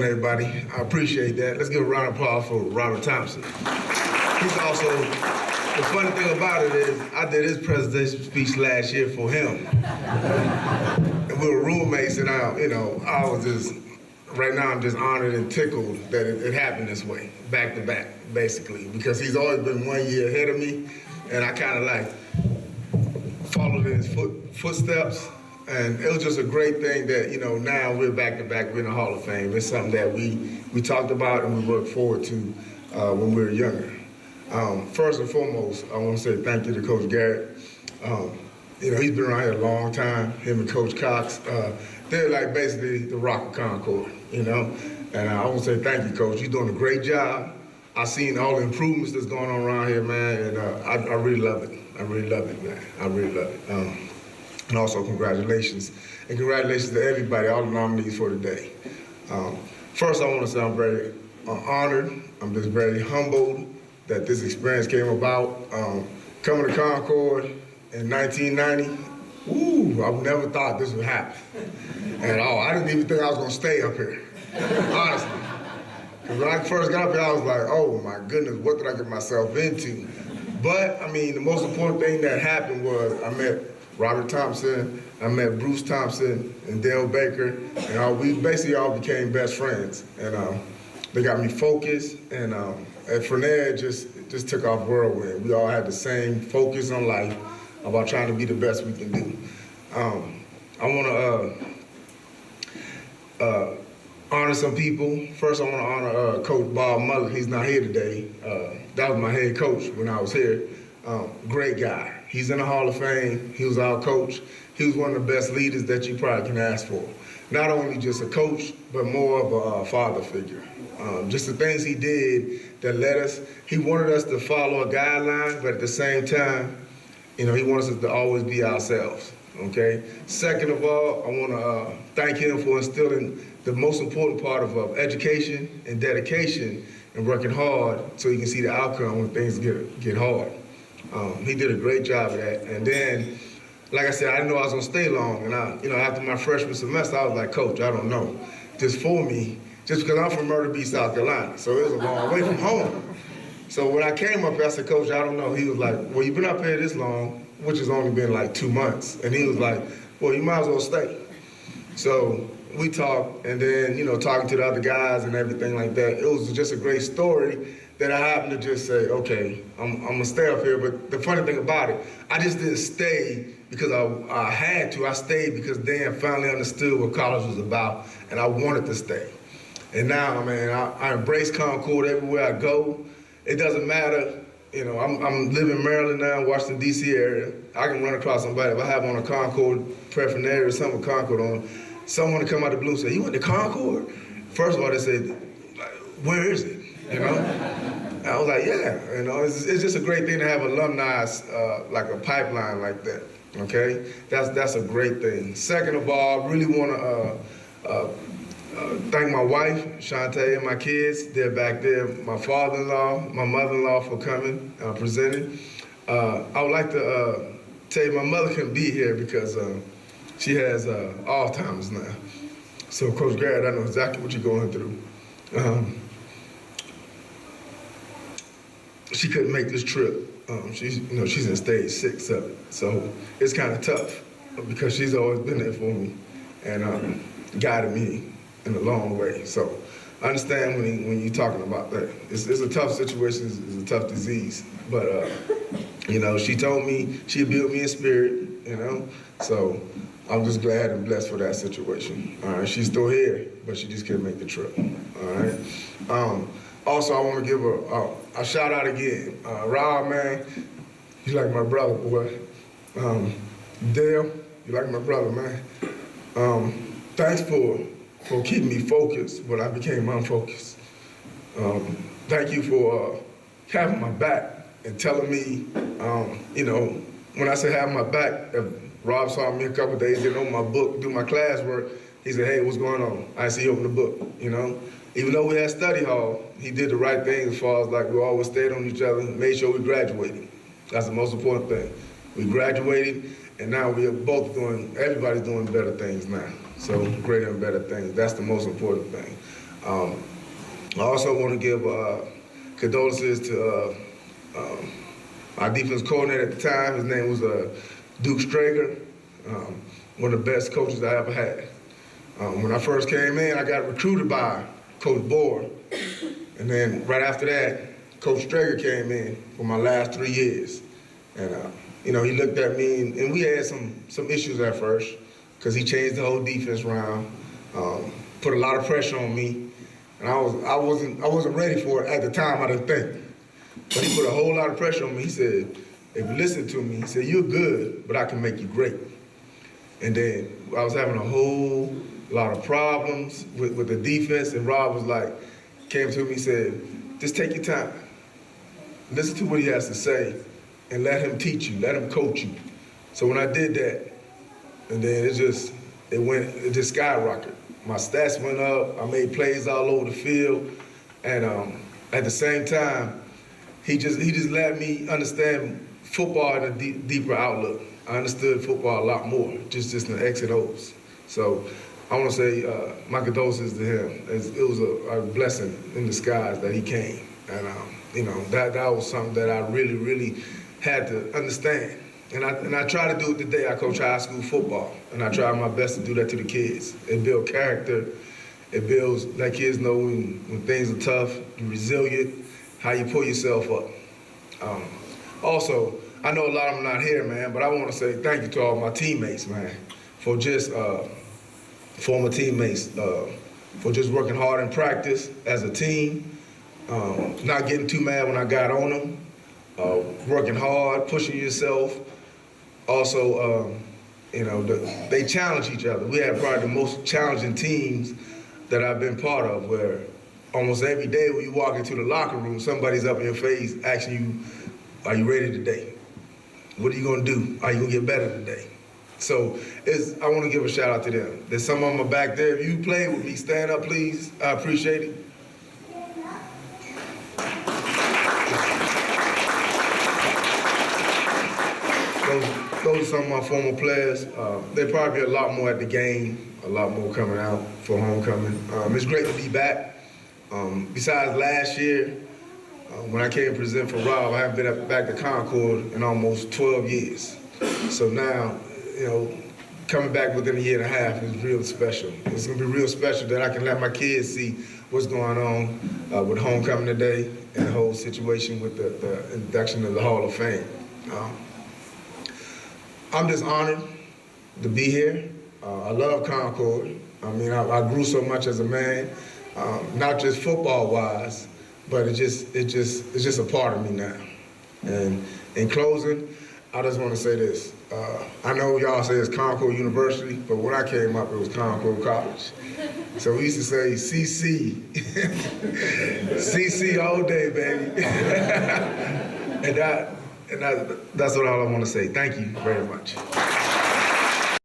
morning, everybody. I appreciate that. Let's give a round of applause for Robert Thompson. He's also, the funny thing about it is, I did his presentation speech last year for him. And we were roommates, and I was just, right now I'm just honored and tickled that it happened this way, back to back, basically, because he's always been 1 year ahead of me, and I kind of like followed in his footsteps. And it was just a great thing that, now we're back to back, we're in the Hall of Fame. It's something that we talked about and we worked forward to when we were younger. First and foremost, I want to say thank you to Coach Garrett. He's been around here a long time, him and Coach Cox. They're like basically the Rock of Concord, And I want to say thank you, Coach. You're doing a great job. I've seen all the improvements that's going on around here, man, and I really love it. I really love it, man. I really love it. And also congratulations. And congratulations to everybody, all the nominees for today. First, I want to say I'm very honored. I'm just very humbled that this experience came about. Coming to Concord in 1990, I never thought this would happen at all. I didn't even think I was going to stay up here, honestly. Because when I first got up here, I was like, oh my goodness, what did I get myself into? But, the most important thing that happened was I met Robert Thompson, I met Bruce Thompson and Dale Baker, and we basically all became best friends. And they got me focused, and from there, it just took off whirlwind. We all had the same focus on life about trying to be the best we can do. I want to honor some people. First, I want to honor Coach Bob Muller. He's not here today. That was my head coach when I was here. Great guy. He's in the Hall of Fame. He was our coach. He was one of the best leaders that you probably can ask for. Not only just a coach, but more of a father figure. Just the things he did that led us. He wanted us to follow a guideline, but at the same time, he wants us to always be ourselves, okay? Second of all, I want to thank him for instilling the most important part of education and dedication and working hard so you can see the outcome when things get hard. He did a great job of that. And then, like I said, I didn't know I was gonna stay long. And after my freshman semester, I was like, Coach, I don't know. Just for me, just because I'm from Myrtle Beach, South Carolina. So it was a long way from home. So when I came up here, I said, Coach, I don't know. He was like, well, you've been up here this long, which has only been like 2 months. And he was like, well, you might as well stay. So we talked, and then, talking to the other guys and everything like that, it was just a great story that I happened to just say, okay, I'm gonna stay up here. But the funny thing about it, I just didn't stay because I had to. I stayed because Dan finally understood what college was about, and I wanted to stay. And now, man, I embrace Concord everywhere I go. It doesn't matter, I'm living in Maryland now, Washington, D.C. area. I can run across somebody. If I have on a Concord paraphernalia or something with Concord on, someone to come out the blue and say, you went to Concord? First of all, they say, where is it, I was like, yeah, it's just a great thing to have alumni, like a pipeline like that, okay? That's a great thing. Second of all, I really want to thank my wife, Shantae, and my kids. They're back there. My father-in-law, my mother-in-law for coming, presenting. I would like to tell you my mother couldn't be here because she has Alzheimer's now. So, Coach Garrett, I know exactly what you're going through. She couldn't make this trip. She's in stage 6 of it. So it's kind of tough because she's always been there for me and guided me in a long way. So I understand when you're talking about that. It's a tough situation, it's a tough disease. But, she told me she'd build me in spirit, So I'm just glad and blessed for that situation. All right, she's still here, but she just couldn't make the trip. All right. Also, I want to give a shout out again. Rob, man, you like my brother, boy. Dale, you like my brother, man. Thanks for keeping me focused when I became unfocused. Thank you for having my back and telling me, when I say having my back, if Rob saw me a couple days, didn't know my book, do my classwork, he said, hey, what's going on? I see you open the book, Even though we had study hall, he did the right thing as far as we always stayed on each other, made sure we graduated. That's the most important thing. We graduated, and now we are both everybody's doing better things now. So greater and better things, that's the most important thing. I also want to give condolences to our defense coordinator at the time. His name was Duke Strager, one of the best coaches I ever had. When I first came in, I got recruited by Coach Bohr. And then right after that, Coach Strager came in for my last 3 years. And he looked at me, and we had some issues at first, because he changed the whole defense around, put a lot of pressure on me, and I wasn't ready for it at the time. I didn't think, but he put a whole lot of pressure on me. He said, "If you listen to me," he said, "you're good, but I can make you great." And then I was having a whole lot of problems with the defense, and Rob came to me and said, "Just take your time, listen to what he has to say, and let him teach you, let him coach you." So when I did that, and then it just skyrocketed. My stats went up. I made plays all over the field, and at the same time, he just let me understand football in a deeper outlook. I understood football a lot more, just the X and O's. So I want to say my condolences to him. It was a blessing in disguise that he came, and that was something that I really, really had to understand. And I try to do it today. I coach high school football, and I try my best to do that to the kids. It builds character. It builds, let kids know when things are tough, you're resilient, how you pull yourself up. Also, I know a lot of them not here, man, but I want to say thank you to all my teammates, man, for just former teammates, for just working hard in practice as a team, not getting too mad when I got on them, working hard, pushing yourself. Also, they challenge each other. We have probably the most challenging teams that I've been part of, where almost every day when you walk into the locker room, somebody's up in your face asking you, "Are you ready today? What are you gonna do? Are you gonna get better today?" So I want to give a shout out to them. There's some of them back there. If you play with me, stand up, please. I appreciate it. Those are some of my former players. There'll probably be a lot more at the game, a lot more coming out for homecoming. It's great to be back. Besides last year, when I came to present for Rob, I haven't been back to Concord in almost 12 years. So now, coming back within a year and a half is real special. It's gonna be real special that I can let my kids see what's going on with homecoming today and the whole situation with the induction of the Hall of Fame. I'm just honored to be here. I love Concord. I mean, I grew so much as a man, not just football-wise, but it's just a part of me now. And in closing, I just want to say this. I know y'all say it's Concord University, but when I came up, it was Concord College. So we used to say CC. CC all day, baby. and that's what all I want to say. Thank you very much.